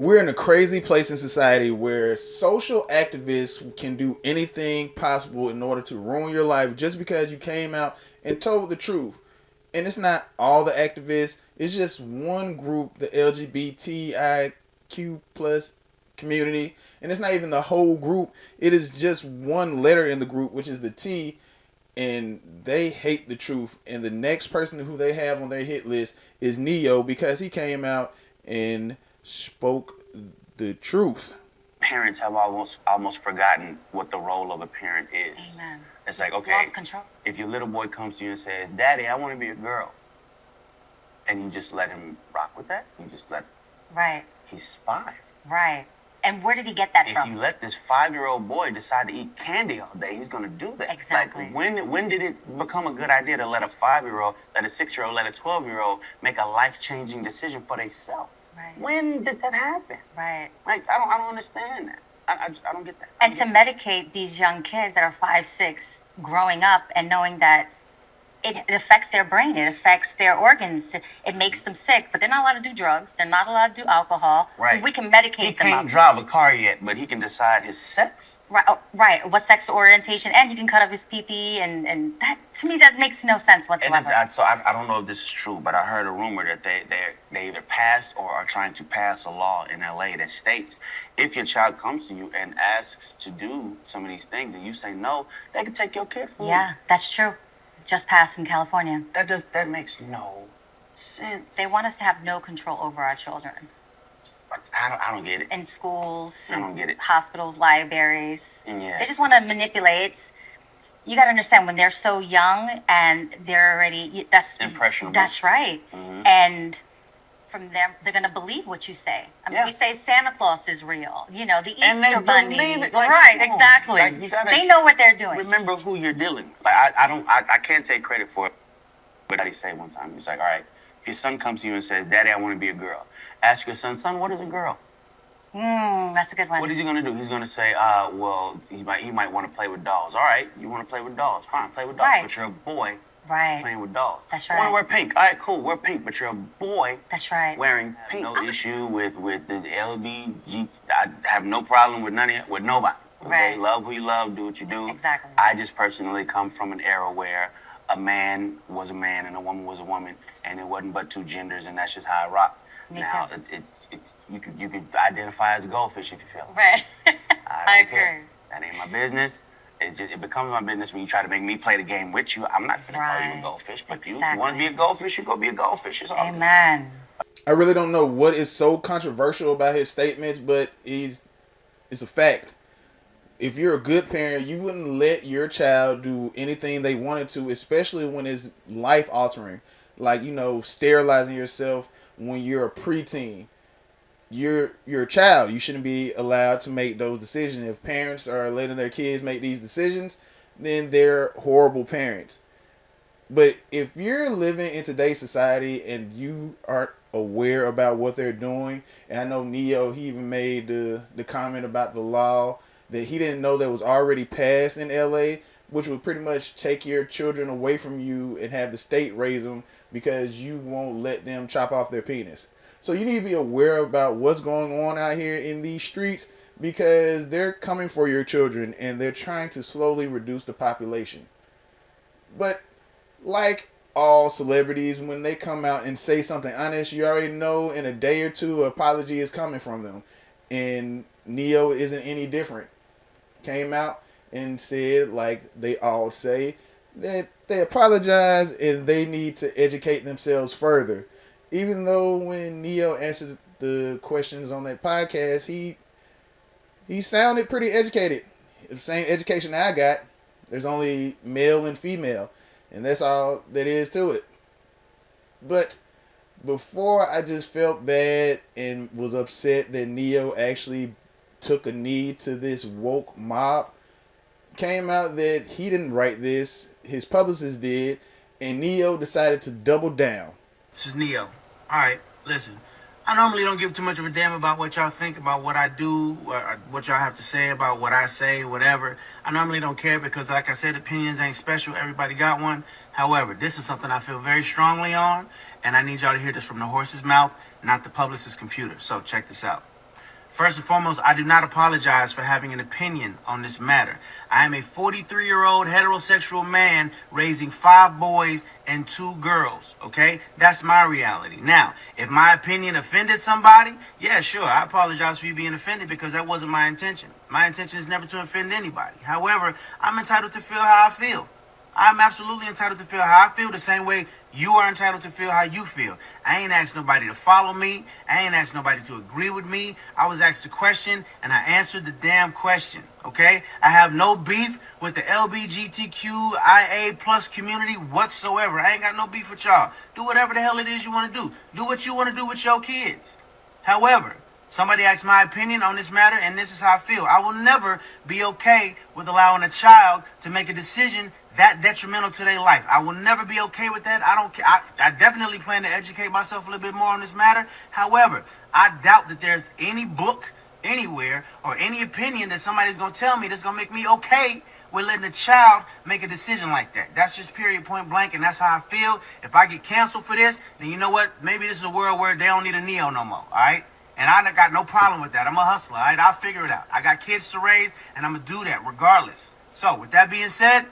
We're in a crazy place in society where social activists can do anything possible in order to ruin your life just because you came out and told the truth. And it's not all the activists, it's just one group, the LGBTIQ plus community. And it's not even the whole group, it is just one letter in the group, which is the T. And they hate the truth. And the next person who they have on their hit list is Neo because he came out and spoke the truth. Parents have almost forgotten what the role of a parent is. Amen. It's like, okay, Lost control. if your little boy comes to you and says, "Daddy, I want to be a girl," and you just let him rock with that, you just let. Right. He's 5. Right. And where did he get that If from? you let this 5-year-old boy decide to eat candy all day, he's gonna do that. Exactly. Like, when did it become a good idea to let a 5-year-old, let a 6-year-old, let a 12-year-old make a life-changing decision for themselves? Right. When did that happen? Right. Like, I don't understand that. I don't get that. And to medicate these young kids that are 5, 6, growing up and knowing that it affects their brain, it affects their organs, it makes them sick, but they're not allowed to do drugs, they're not allowed to do alcohol. Right. We can medicate He them can't up. drive a car yet, but he can decide his sex. Right, right. What sexual orientation, and he can cut up his pee-pee, and that, to me, that makes no sense And whatsoever. I don't know if this is true, but I heard a rumor that they either passed or are trying to pass a law in LA that states if your child comes to you and asks to do some of these things and you say no, they can take your kid from you. Yeah, that's true. Just passed in California. That makes no sense. They want us to have no control over our children. I don't get it. In schools, I don't get it. hospitals, libraries. Yeah. They just want to manipulate. You got to understand when they're so young and they're already that's Impressionable. That's right. Mhm. And from there, they're gonna believe what you say. I mean, Yeah. we say Santa Claus is real. You know, the Easter And they Bunny. believe it, like, right? come on. Exactly. Like, you gotta they know what they're doing. Remember who you're dealing with. Like, I can't take credit for it. But he said one time, he's like, all right, if your son comes to you and says, "Daddy, I want to be a girl," ask your son, what is a girl? That's a good one. What is he gonna do? He's gonna say, well, he might want to play with dolls. All right, you want to play with dolls? Fine, play with dolls. Right. But you're a boy Right. playing with dolls. That's I want right. to wear pink. All right, cool, wear pink. But you're a boy That's right. wearing pink. No issue with the LBG. I have no problem with none of it, with nobody. Okay? Right. Love who you love. Do what you do. Exactly. I just personally come from an era where a man was a man and a woman was a woman, and it wasn't but two genders, and that's just how I rock. Me now, too. You could identify as a goldfish if you feel. Right. I don't agree. care. That ain't my business. It becomes my business when you try to make me play the game with you. I'm not finna call you a Right. goldfish, but you Exactly. want to be a goldfish, you go be a goldfish. It's all good. Amen. I really don't know what is so controversial about his statements, but it's a fact. If you're a good parent, you wouldn't let your child do anything they wanted to, especially when it's life altering. Like, sterilizing yourself when you're a preteen. You're a child. You shouldn't be allowed to make those decisions. If parents are letting their kids make these decisions, then they're horrible parents. But if you're living in today's society and you aren't aware about what they're doing, and I know Neo, he even made the comment about the law that he didn't know that was already passed in LA, which would pretty much take your children away from you and have the state raise them because you won't let them chop off their penis. So you need to be aware about what's going on out here in these streets because they're coming for your children and they're trying to slowly reduce the population. But like all celebrities, when they come out and say something honest, you already know in a day or two an apology is coming from them. And Neo isn't any different. Came out and said, like they all say, that they apologize and they need to educate themselves further. Even though when Neo answered the questions on that podcast, he sounded pretty educated. The same education I got. There's only male and female, and that's all that is to it. But before I just felt bad and was upset that Neo actually took a knee to this woke mob, came out that he didn't write this, his publicist did, and Neo decided to double down. This is Neo. All right, listen. I normally don't give too much of a damn about what y'all think about what I do, what y'all have to say about what I say, whatever. I normally don't care because, like I said, opinions ain't special. Everybody got one. However, this is something I feel very strongly on, and I need y'all to hear this from the horse's mouth, not the publicist's computer. So check this out. First and foremost, I do not apologize for having an opinion on this matter. I am a 43-year-old heterosexual man raising 5 boys and 2 girls, okay? That's my reality. Now, if my opinion offended somebody, yeah, sure, I apologize for you being offended because that wasn't my intention. My intention is never to offend anybody. However, I'm entitled to feel how I feel. I'm absolutely entitled to feel how I feel the same way you are entitled to feel how you feel. I ain't asked nobody to follow me. I ain't asked nobody to agree with me. I was asked a question and I answered the damn question, okay? I have no beef with the LBGTQIA plus community whatsoever. I ain't got no beef with y'all. Do whatever the hell it is you want to do. Do what you want to do with your kids. However, somebody asked my opinion on this matter, and this is how I feel. I will never be okay with allowing a child to make a decision that detrimental to their life. I will never be okay with that. I don't care. I definitely plan to educate myself a little bit more on this matter. However, I doubt that there's any book anywhere or any opinion that somebody's going to tell me that's going to make me okay with letting a child make a decision like that. That's just period, point blank, and that's how I feel. If I get canceled for this, then you know what? Maybe this is a world where they don't need a Neo no more, all right? And I got no problem with that. I'm a hustler, all right? I'll figure it out. I got kids to raise, and I'm going to do that regardless. So, with that being said,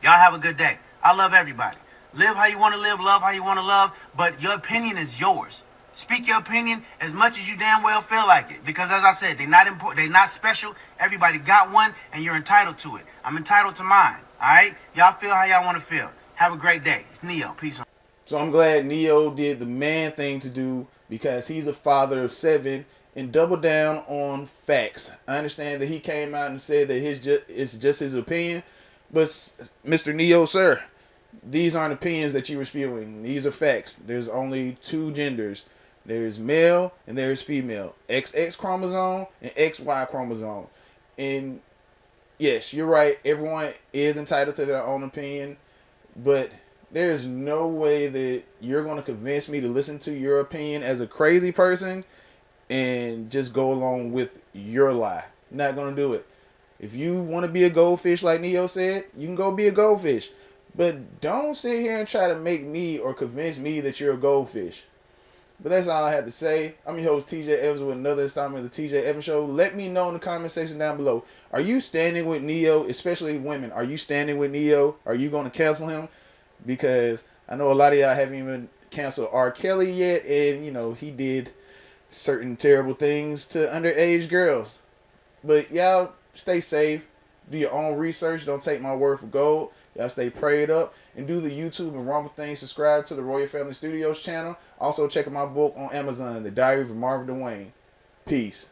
y'all have a good day. I love everybody. Live how you want to live, love how you want to love, but your opinion is yours. Speak your opinion as much as you damn well feel like it. Because as I said, they're not important, they're not special. Everybody got one, and you're entitled to it. I'm entitled to mine, all right? Y'all feel how y'all want to feel. Have a great day. It's Neo. Peace. So I'm glad Neo did the man thing to do because he's a father of 7 and double down on facts. I understand that he came out and said that it's just his opinion, but Mr. Neo, sir, these aren't opinions that you were spewing. These are facts. There's only 2 genders. There's male and there's female. XX chromosome and XY chromosome. And yes, you're right. Everyone is entitled to their own opinion, but there's no way that you're going to convince me to listen to your opinion as a crazy person and just go along with your lie. Not going to do it. If you want to be a goldfish like Neo said, you can go be a goldfish. But don't sit here and try to make me or convince me that you're a goldfish. But that's all I have to say. I'm your host, TJ Evans, with another installment of the TJ Evans Show. Let me know in the comment section down below. Are you standing with Neo, especially women? Are you standing with Neo? Are you going to cancel him? Because I know a lot of y'all haven't even canceled R. Kelly yet, and you know he did certain terrible things to underage girls. But y'all stay safe, do your own research, don't take my word for gold. Y'all stay prayed up and do the YouTube and Rumble thing. Subscribe to the Royal Family Studios channel. Also check out my book on Amazon, The Diary of Marvin DeWayne. Peace.